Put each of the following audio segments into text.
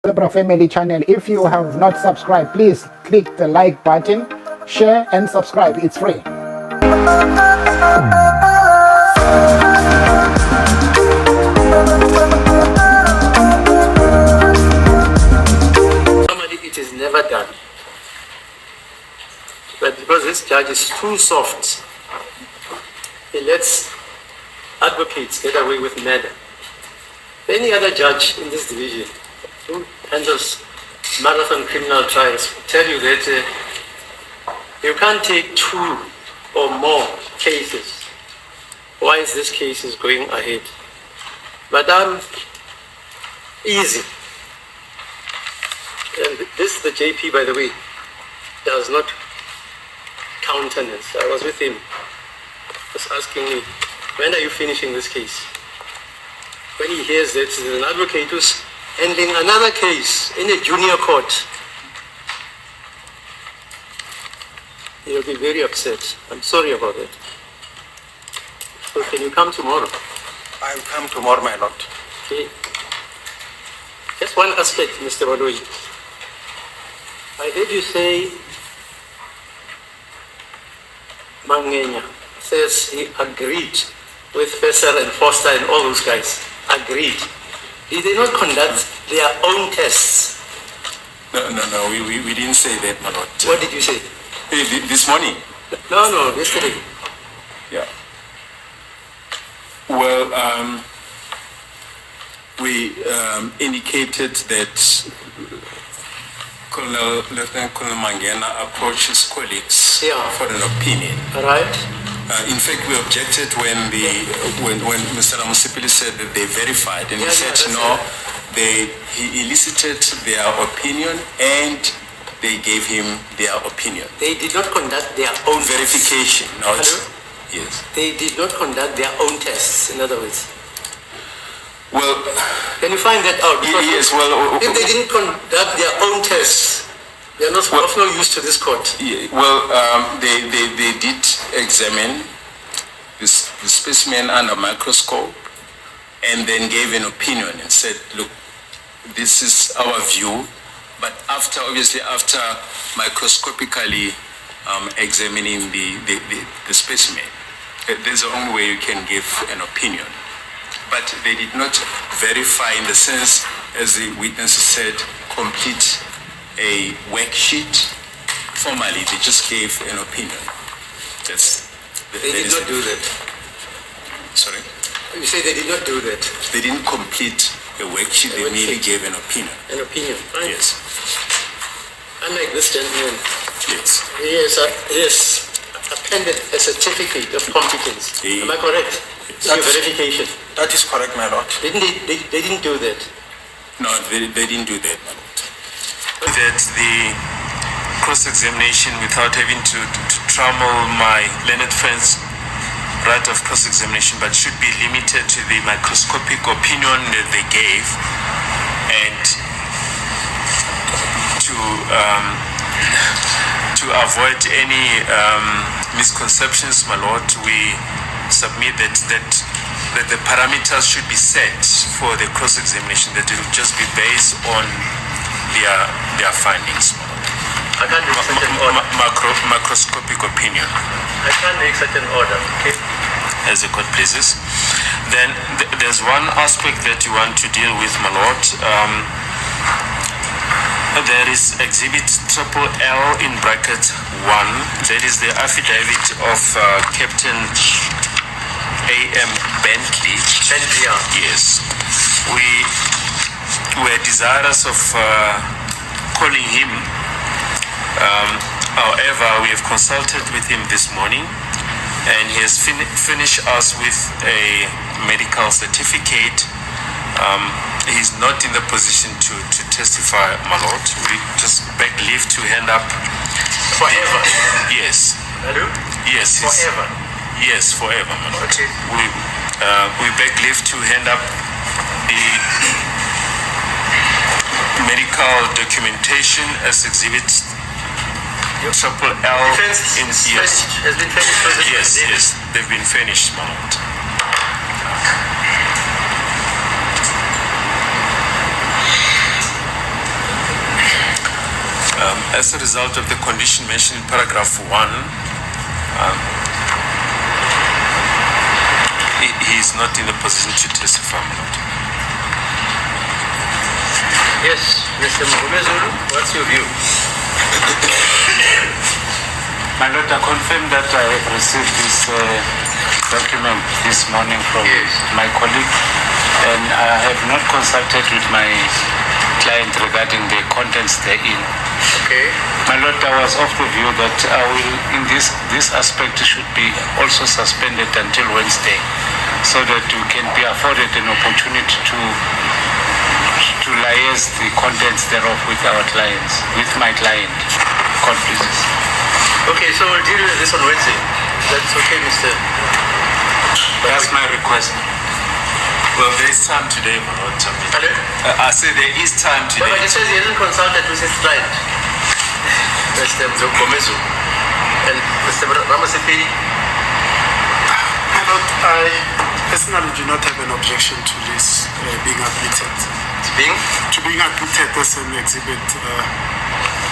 Zebra Family channel. If you have not subscribed, please click the like button, share and subscribe. It's free. Normally it is never done. But because this judge is too soft, he lets advocates get away with murder. Any other judge in this division who handles marathon criminal trials will tell you that you can't take 2 or more cases. Why is this case is going ahead? But I'm easy. And this, the JP, by the way, does not countenance. I was with him. He was asking me, when are you finishing this case? When he hears that there's an advocate who's handling another case in a junior court, he'll be very upset. I'm sorry about that. So can you come tomorrow? I'll come tomorrow, my lord. Okay. Just one aspect, Mr. Baloi. I heard you say Mangenya says he agreed with Fesser and Foster and all those guys. Agreed. Did they not conduct their own tests? No, we didn't say that, my lord. What did you say? This morning? No, yesterday. Yeah. Well, we indicated that Lieutenant Colonel Mangena approached his colleagues for an opinion. Right. In fact, we objected when Mr. Ramusipili said that they verified, and he said no. He elicited their opinion and they gave him their opinion. They did not conduct their own verification. Not Hello? Yes. They did not conduct their own tests. In other words. Well, can you find that out? Because yes. Well, if they didn't conduct their own tests, they are not of no use to this court. Yeah, well, they did examine the specimen under microscope and then gave an opinion and said, look, this is our view, but after microscopically examining the specimen, there's the only way you can give an opinion. But they did not verify in the sense, as the witnesses said, complete a worksheet. Formally, they just gave an opinion. They did not do that. Sorry? You say they did not do that. They didn't complete a worksheet, they merely gave an opinion. An opinion, right? Yes. Unlike this gentleman. Yes. He has appended a certificate of competence. Am I correct? Your verification. That is correct, my lord. They didn't do that? No, they didn't do that, my lord. That the cross-examination, without having to trammel my learned friends' right of cross-examination, but should be limited to the microscopic opinion that they gave, and to avoid any misconceptions, my lord, we submit that the parameters should be set for the cross-examination, that it will just be based on their findings. I can't make such an order. Microscopic opinion. I can't make such an order. Okay. As the court pleases. Then there's one aspect that you want to deal with, my lord. There is exhibit triple L in bracket 1. That is the affidavit of Captain A.M. Bentley. Bentley, yes. We were desirous of calling him. However, we have consulted with him this morning, and he has finished us with a medical certificate. He's not in the position to testify, my lord. We just beg leave to hand up. Forever? Yes. Hello? Yes. Forever? Yes, forever, my lord. Okay. We beg leave to hand up the medical documentation as exhibits triple L. Yes. Has been finished? Yes, they've been finished, my lord. As a result of the condition mentioned in paragraph 1, he is not in the position to testify, my lord. Yes, Mr. Mugumezulu, what's your view? My lord, I confirm that I have received this document this morning from my colleague, and I have not consulted with my client regarding the contents therein. Okay. My lord, I was of the view that I will, in this aspect, should be also suspended until Wednesday, so that we can be afforded an opportunity to liaise the contents thereof with our clients, with my client. God pleases. Okay, so we'll deal with this on Wednesday. That's okay, Mr. That's my request. Well, there is time today, my lord. Pardon? I say there is time No, today. but he says he hasn't consulted with his client, Mr. Mzokomezu. And Mr. Ramasepeli? My lord, I personally do not have an objection to this being admitted. It's being? To being admitted as an exhibit,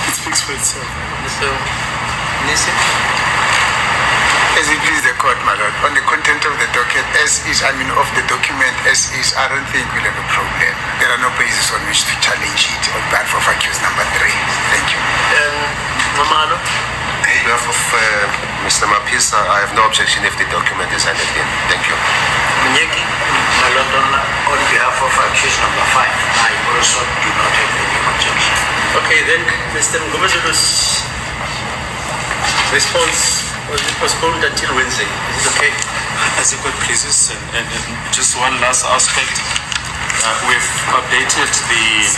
it speaks for itself. Mr. Nisi? As it please the court, my lord, on the content of the docket, as is, of the document as is, I don't think we'll have a problem. There are no basis on which to challenge it on behalf of accused number 3. Thank you. And Mamalo? On behalf of Mr. Mapisa, I have no objection if the document is handed in. Thank you. Mnyeki? My lord, on behalf of accused number 5, I also do not have any objection. Okay, then Mr. Mgomezulu's response was postponed until Wednesday. Is it okay? As the court pleases, and just one last aspect, we've updated the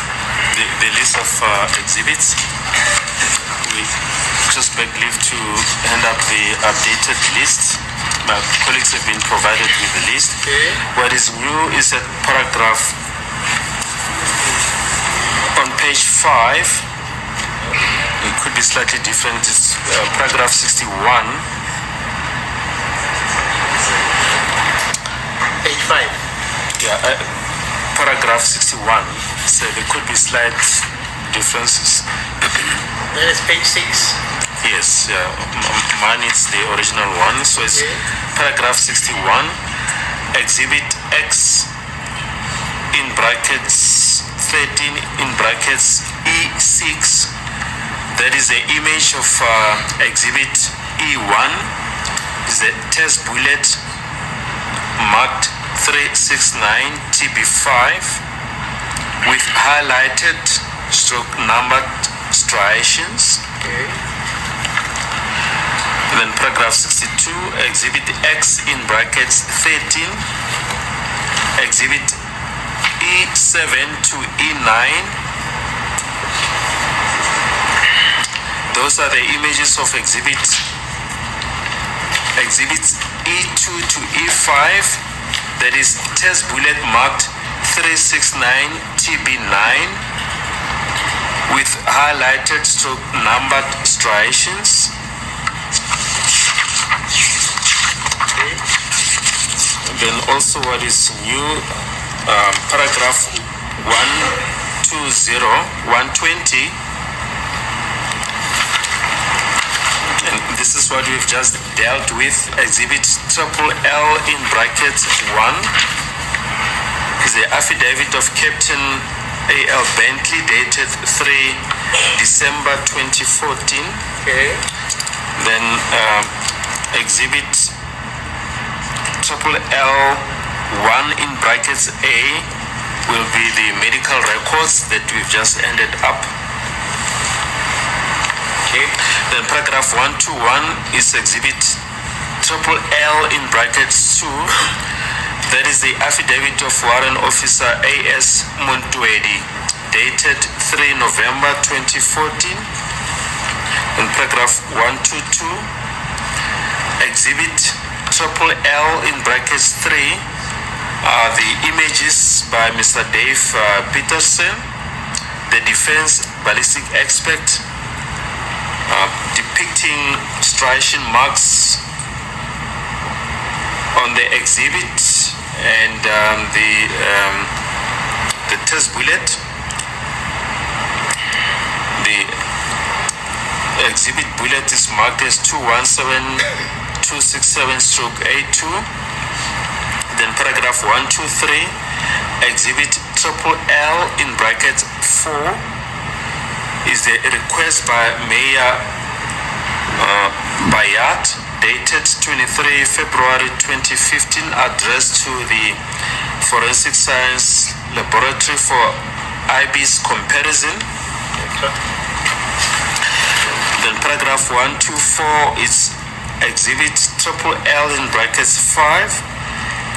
list of exhibits. We just beg leave to hand up the updated list. My colleagues have been provided with the list. Okay. What is new is that paragraph on page 5. It could be slightly different. It's paragraph 61. Page 5. Yeah, paragraph 61. So there could be slight differences. Then it's page 6. Yes, mine is the original one. So it's paragraph 61, exhibit X in brackets 13 in brackets E6. That is the image of exhibit E1. Is the test bullet marked 369 TB5 with highlighted stroke numbered striations. Okay. Then paragraph 62, exhibit X in brackets 13, exhibit E7 to E9. Those are the images of exhibits E2 to E5, that is test bullet marked 369 TB9 with highlighted stroke numbered striations. Then also what is new, paragraph 120, and this is what we've just dealt with. Exhibit LL in brackets 1 is the affidavit of Captain A.L. Bentley dated 3 December 2014. Okay. Then exhibit LL1 in brackets A will be the medical records that we've just ended up. Okay. Then paragraph 121 is exhibit LL in brackets 2. That is the affidavit of Warrant Officer A.S. Montwedi dated 3 November 2014. In paragraph 122, exhibit LL in brackets 3 are the images by Mr. Dave Peterson, the defense ballistic expert, depicting striation marks on the exhibit and the test bullet. The Exhibit bullet is marked as 217267/82. Then paragraph 123, exhibit triple L in bracket 4 is the request by Mayor Bayat dated 23 February 2015 addressed to the Forensic Science Laboratory for IB's comparison. Then paragraph 124 is exhibit triple L in brackets 5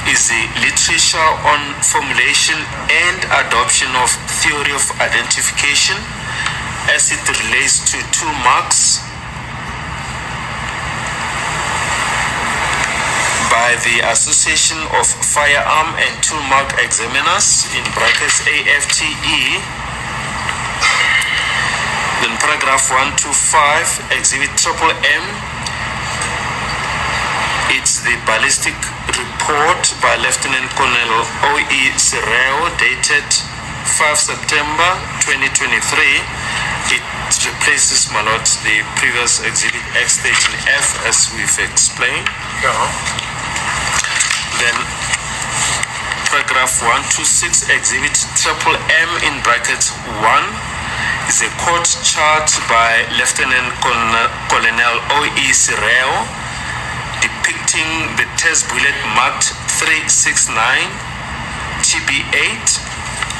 is the literature on formulation and adoption of theory of identification as it relates to tool marks by the Association of Firearm and Tool Mark Examiners in brackets AFTE. Then paragraph 125, exhibit triple M. It's the ballistic report by Lieutenant Colonel O.E. Sireo dated 5 September 2023. It replaces, my lord, the previous exhibit X13F as we've explained. Then paragraph 126, exhibit triple M in brackets 1 is a court chart by Lieutenant Colonel O.E. Sireo depicting the test bullet marked 369 TB8,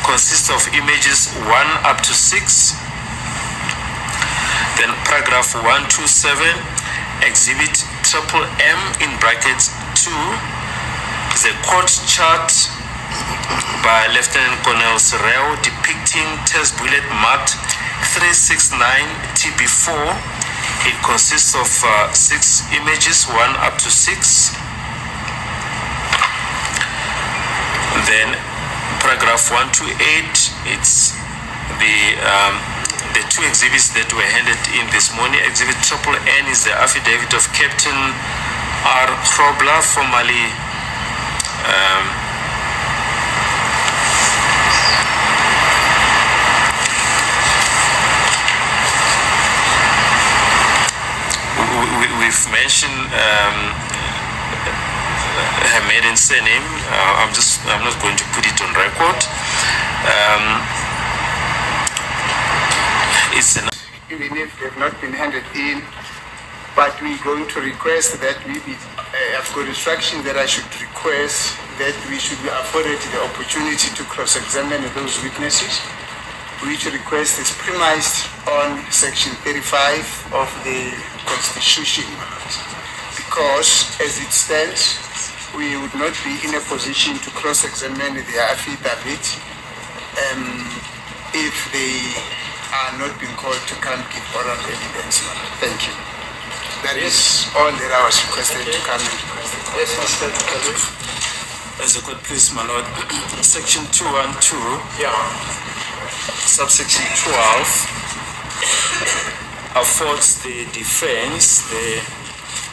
consists of images 1 up to 6. Then paragraph 127, exhibit triple M in brackets 2 is a court chart by Lieutenant Colonel Sireo depicting test bullet marked 369 TB4. It consists of 6 images, 1 up to 6. Then paragraph 128, it's the two exhibits that were handed in this morning. Exhibit triple N is the affidavit of Captain R. Hrobler, formerly we've mentioned her maiden surname. I'm not going to put it on record. It's an even if they've not been handed in, but we're going to request that I've got instruction that I should request that we should be afforded the opportunity to cross-examine those witnesses, which request is premised on section 35 of the Constitution, because as it stands, we would not be in a position to cross-examine the affidavit if they are not being called to come give oral evidence. Thank you. That is all that I was requested to come and request. Yes, Mr. President. as a good please, my lord. Section 212. Yeah. Subsection 12 affords the defense the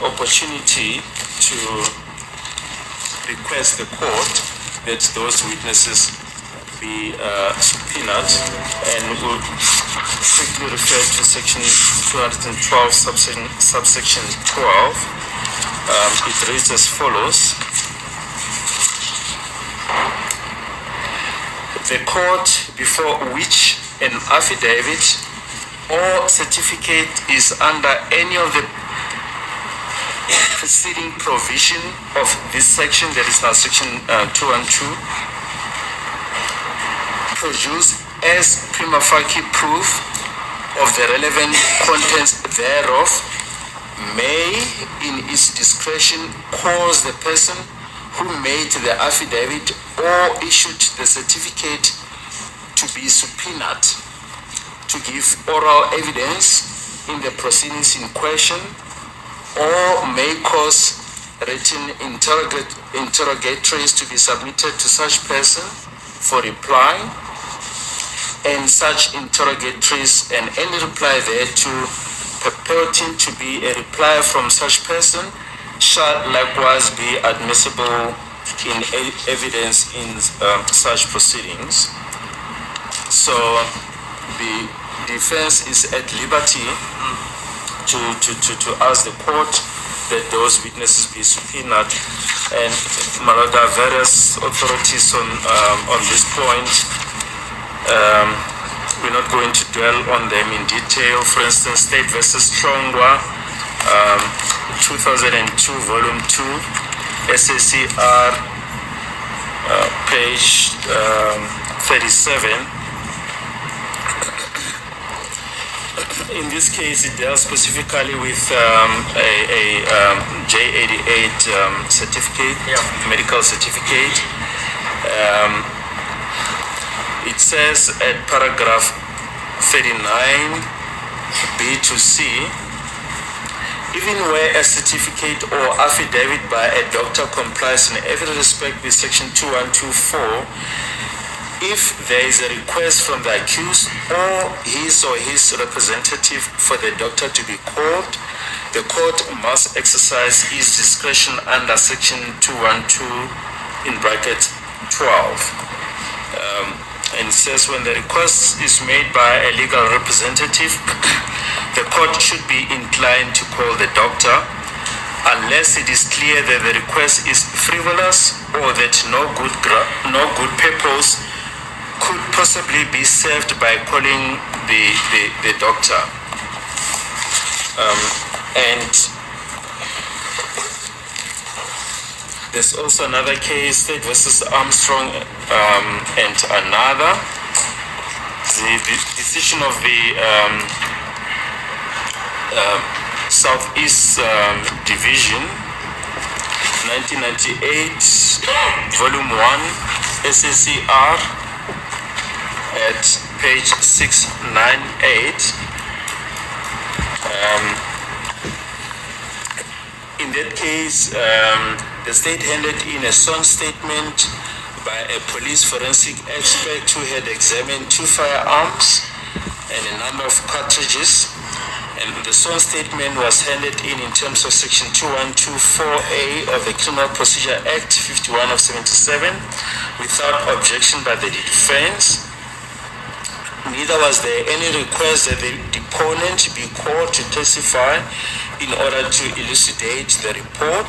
opportunity to request the court that those witnesses be subpoenaed, and will quickly refer to section 212 subsection 12. It reads as follows. The court before which an affidavit or certificate is under any of the preceding provision of this section, that is now section 212, produce as prima facie proof of the relevant contents thereof, may in its discretion cause the person who made the affidavit or issued the certificate to be subpoenaed to give oral evidence in the proceedings in question, or may cause written interrogatories to be submitted to such person for reply, and such interrogatories and any reply thereto purporting to be a reply from such person shall likewise be admissible in evidence in such proceedings. So the defense is at liberty to ask the court that those witnesses be subpoenaed. And there are various authorities on this point. We're not going to dwell on them in detail. For instance, State versus Chongwa, 2002, volume 2, SACR, page 37. In this case, it deals specifically with a J88 certificate, medical certificate. It says at paragraph 39, B to C, even where a certificate or affidavit by a doctor complies in every respect with section 2124, if there is a request from the accused or his representative for the doctor to be called, the court must exercise its discretion under section 212 in bracket 12. And it says when the request is made by a legal representative, the court should be inclined to call the doctor unless it is clear that the request is frivolous or that no good purpose could possibly be served by calling the doctor. And there's also another case, State versus Armstrong, and another. The decision of the Southeast Division, 1998, volume 1, SACR, at page 698. In that case, the state handed in a sworn statement by a police forensic expert who had examined 2 firearms and a number of cartridges. And the sworn statement was handed in terms of section 2124A of the Criminal Procedure Act 51 of 77 without objection by the defense. Neither was there any request that the deponent be called to testify in order to elucidate the report.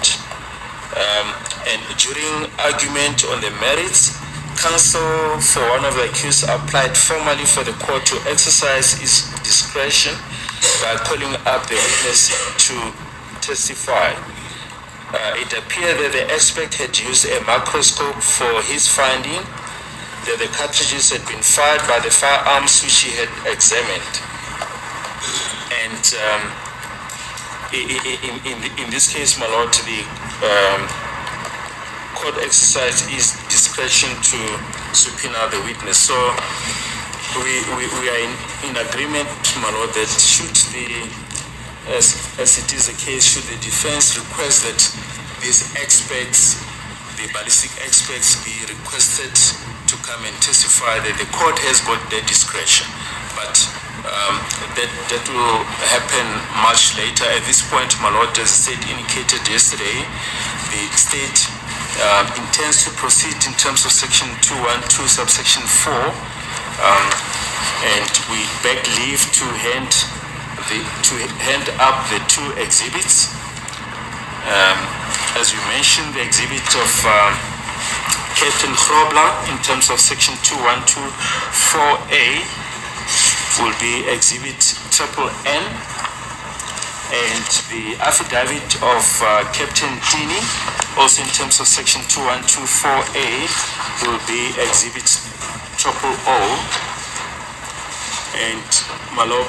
And during argument on the merits, counsel for one of the accused applied formally for the court to exercise its discretion by calling up the witness to testify. It appeared that the expert had used a microscope for his finding that the cartridges had been fired by the firearms which he had examined. And in this case, my lord, the court exercised its discretion to subpoena the witness. So we are in agreement, my lord, that should as it is the case, should the defense request that these experts, the ballistic experts, be requested to come and testify, that the court has got their discretion. But that will happen much later. At this point, my lord, as the state indicated yesterday, the state intends to proceed in terms of section 212 subsection 4, and we beg leave to hand up the 2 exhibits. As you mentioned, the exhibit of Captain Grobler in terms of section 2124A will be exhibit NNN, and the affidavit of Captain Dini, also in terms of section 2124A, will be exhibit OO. And my lord.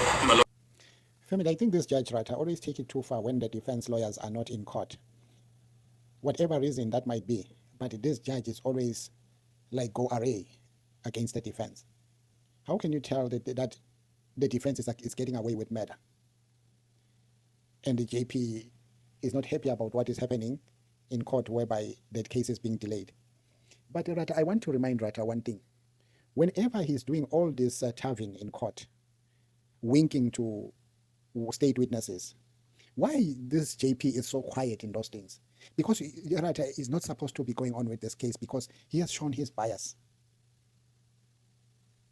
Family, I think this Judge Rata always take it too far when the defense lawyers are not in court. Whatever reason that might be, but this judge is always like go array against the defense. How can you tell that the defense is getting away with murder? And the JP is not happy about what is happening in court, whereby that case is being delayed. But Rata, I want to remind Rata one thing. Whenever he's doing all this taving in court, winking to state witnesses, why this JP is so quiet in those things? Because Rata is not supposed to be going on with this case because he has shown his bias.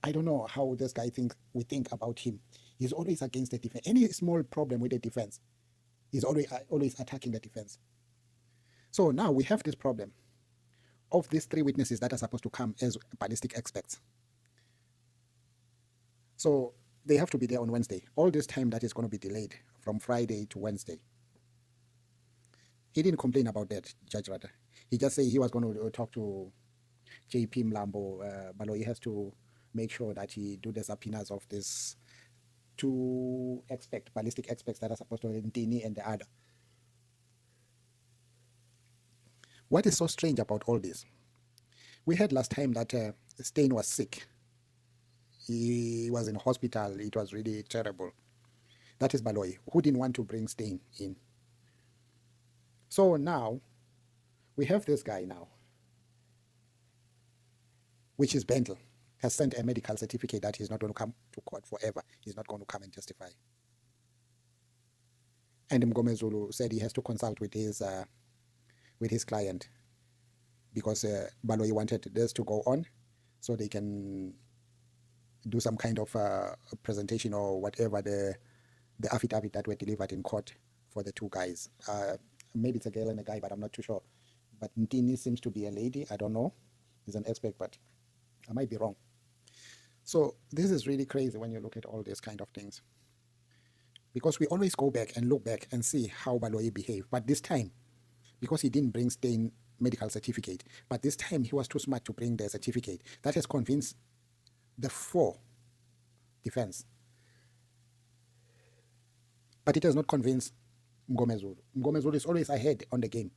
I don't know how this guy we think about him. He's always against the defense. Any small problem with the defense, he's always attacking the defense. So now we have this problem of these 3 witnesses that are supposed to come as ballistic experts. So they have to be there on Wednesday. All this time that is going to be delayed from Friday to Wednesday. He didn't complain about that, Judge Rata. He just said he was going to talk to JP Mlambo. Baloi has to make sure that he do the subpoenas of this 2 ballistic experts that are supposed to Ntini and the other. What is so strange about all this? We heard last time that Steyn was sick. He was in hospital. It was really terrible. That is Baloi, who didn't want to bring Steyn in. So now, we have this guy now, which is Bentel, has sent a medical certificate that he's not going to come to court forever. He's not going to come and testify. And Mgomezulu said he has to consult with his client because Baloi wanted this to go on so they can do some kind of presentation or whatever the affidavit that were delivered in court for the 2 guys. Maybe it's a girl and a guy, but I'm not too sure. But Ntini seems to be a lady. I don't know. He's an expert, but I might be wrong. So this is really crazy when you look at all these kind of things. Because we always go back and look back and see how Baloi behaved. But this time, because he didn't bring Steyn medical certificate, but this time he was too smart to bring the certificate, that has convinced the 4 defense. But it has not convinced Mgomezulu. Mgomezulu is always ahead on the game.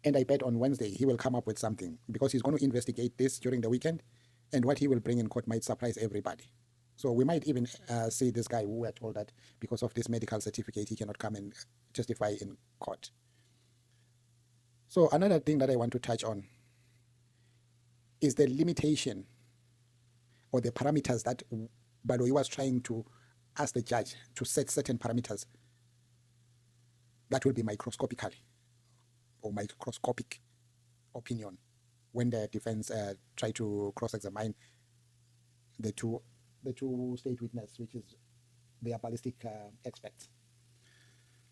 And I bet on Wednesday he will come up with something because he's going to investigate this during the weekend, and what he will bring in court might surprise everybody. So we might even see this guy who were told that because of this medical certificate he cannot come and testify in court. So another thing that I want to touch on is the limitation or the parameters that Baloi was trying to ask the judge to set certain parameters that will be microscopic opinion when the defense try to cross-examine the two state witness, which is their ballistic experts.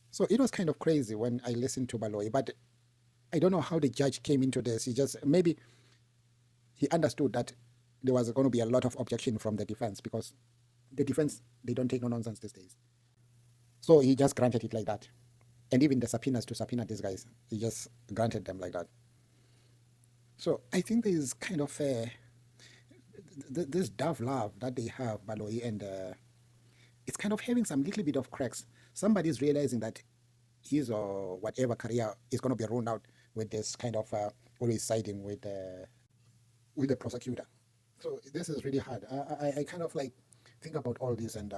So it was kind of crazy when I listened to Baloi, but I don't know how the judge came into this. He just, maybe he understood that there was going to be a lot of objection from the defense because the defense, they don't take no nonsense these days. So he just granted it like that. And even the subpoenas to subpoena these guys, he just granted them like that. So I think there is kind of this dove love that they have, Baloi, and it's kind of having some little bit of cracks. Somebody is realizing that his or whatever career is going to be ruled out with this kind of always siding with the prosecutor. So this is really hard. I kind of like think about all this, and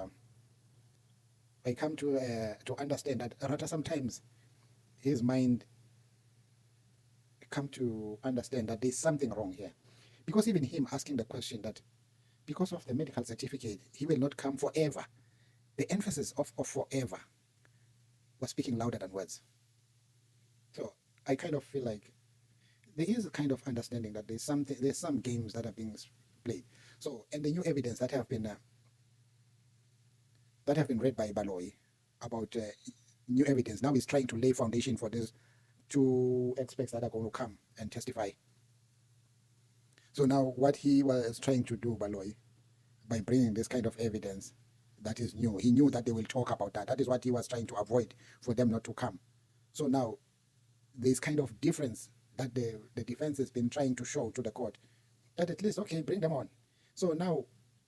I come to understand that Rata sometimes his mind come to understand that there's something wrong here, because even him asking the question that because of the medical certificate he will not come forever, the emphasis of forever was speaking louder than words. So I kind of feel like there is a kind of understanding that there's some games that are being played. So, and the new evidence that have been read by Baloi about new evidence now is trying to lay foundation for these 2 experts that are going to come and testify. So now what he was trying to do, Baloi, by bringing this kind of evidence that is new, he knew that they will talk about that. That is what he was trying to avoid, for them not to come. So now there's kind of difference that the defense has been trying to show to the court, that at least, okay, bring them on. So now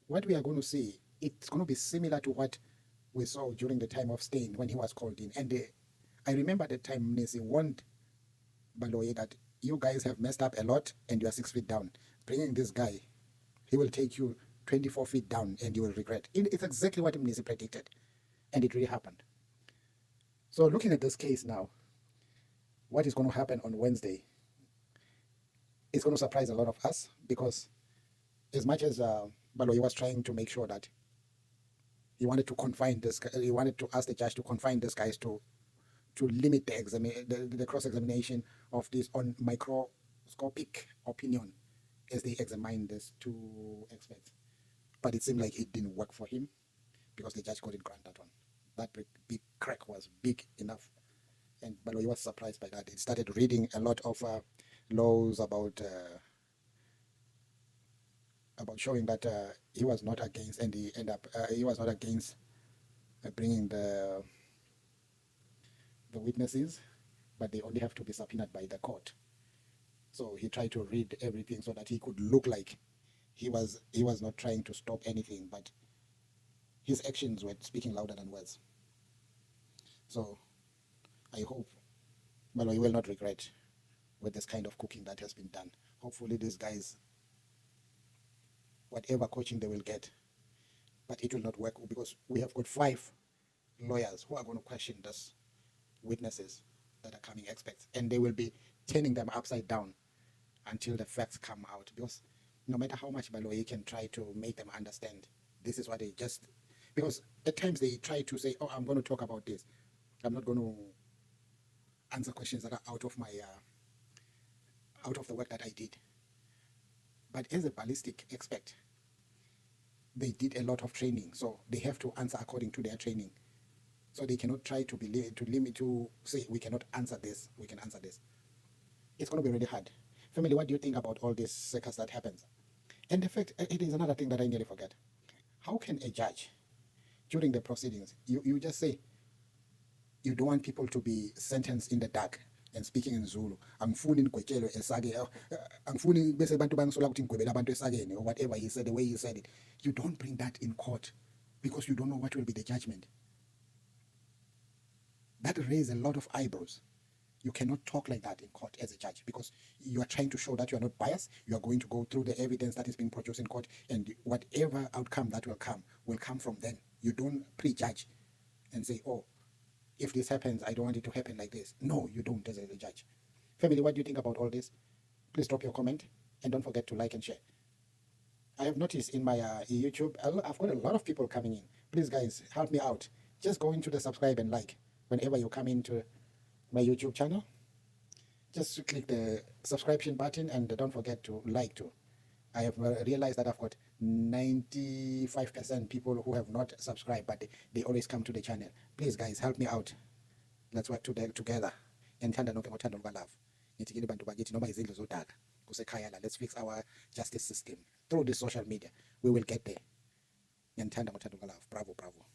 what we are going to see, it's going to be similar to what we saw during the time of Steyn when he was called in. And I remember the time Nisi warned Baloi that you guys have messed up a lot and you are 6 feet down. Bringing this guy, he will take you 24 feet down and you will regret. It's exactly what Nisi predicted, and it really happened. So looking at this case now, what is going to happen on Wednesday is going to surprise a lot of us, because as much as Baloi was trying to make sure that he wanted to confine this, he wanted to ask the judge to confine these guys to limit the cross-examination of this on microscopic opinion as they examine these 2 experts. But it seemed like it didn't work for him. because the judge couldn't grant that one. That big crack was big enough. And Baloi was surprised by that. He started reading a lot of laws about showing that he was not against, and he was not against bringing the witnesses, but they only have to be subpoenaed by the court. So he tried to read everything so that he could look like he was not trying to stop anything, but his actions were speaking louder than words. So I hope Baloi will not regret with this kind of cooking that has been done. Hopefully these guys, whatever coaching they will get, but it will not work because we have got 5 lawyers who are going to question these witnesses that are coming experts, and they will be turning them upside down until the facts come out, because no matter how much Baloi can try to make them understand, this is what they just, because at times they try to say, oh, I'm going to talk about this, I'm not going to answer questions that are out of my out of the work that I did. But as a ballistic expert, they did a lot of training, so they have to answer according to their training. So they cannot try to limit to say we cannot answer this, we can answer this. It's going to be really hard. Family, what do you think about all this circus that happens? And the fact, it is another thing that I nearly forget. How can a judge, during the proceedings, you just say you don't want people to be sentenced in the dark and speaking in Zulu, angifuni nigwetyelwe esake, angifuni bese abantu bangisola ukuthi ngigwebela abantu esakeni, or whatever he said, the way he said it. You don't bring that in court because you don't know what will be the judgment. That raises a lot of eyebrows. You cannot talk like that in court as a judge because you are trying to show that you are not biased. You are going to go through the evidence that is being produced in court, and whatever outcome that will come from then. You don't prejudge and say, oh, if this happens, I don't want it to happen like this. No, you don't as a judge. Family, what do you think about all this? Please drop your comment, and don't forget to like and share. I have noticed in my YouTube, I've got a lot of people coming in. Please, guys, help me out. Just go into the subscribe and like whenever you come into my YouTube channel. Just click the subscription button and don't forget to like too. I have realized that I've got 95% people who have not subscribed, but they always come to the channel. Please, guys, help me out. Let's work together. Ngithanda nonke ngothando lukaLove. Ngithi kini bantu bakithi noma izindlu zodaka kusekhaya la, let's fix our justice system through the social media. We will get there. Ngithanda ngothando lukaLove. Bravo, bravo.